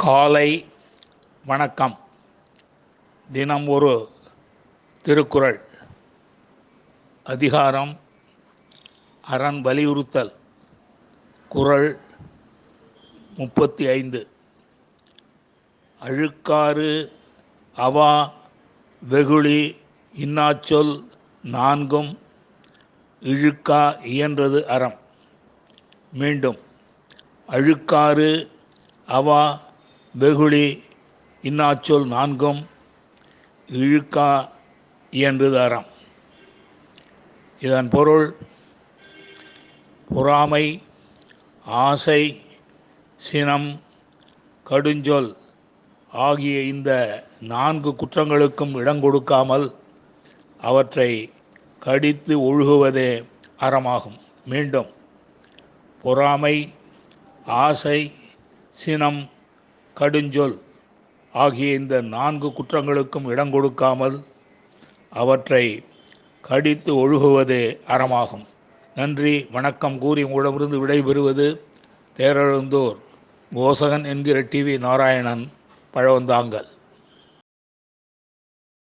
காலை வணக்கம். தினம் ஒரு திருக்குறள். அதிகாரம் அரண் வலியுறுத்தல். குறள் 35. அழுக்காறு அவா வெகுளி இன்னாச்சொல் நான்கும் இழுக்கா இயன்றது அறம். மீண்டும். அழுக்காறு அவா வெகுளி இன்னாச்சொல் நான்கும் இழுக்கா இயன்றது அறம். இதன் பொருள்: பொறாமை, ஆசை, சினம், கடுஞ்சொல் ஆகிய இந்த 4 குற்றங்களுக்கும் இடங்கொடுக்காமல் அவற்றை கடித்து ஒழுகுவதே அறமாகும். மீண்டும். பொறாமை, ஆசை, சினம், கடுஞ்சொல் ஆகிய இந்த 4 குற்றங்களுக்கும் இடங்கொடுக்காமல் அவற்றை கடித்து ஒழுகுவதே அறமாகும். நன்றி, வணக்கம் கூறி உங்களிடமிருந்து விடைபெறுவது தேரெழுந்தூர் கோசகன் என்கிற டிவி நாராயணன், பழவந்தாங்கல்.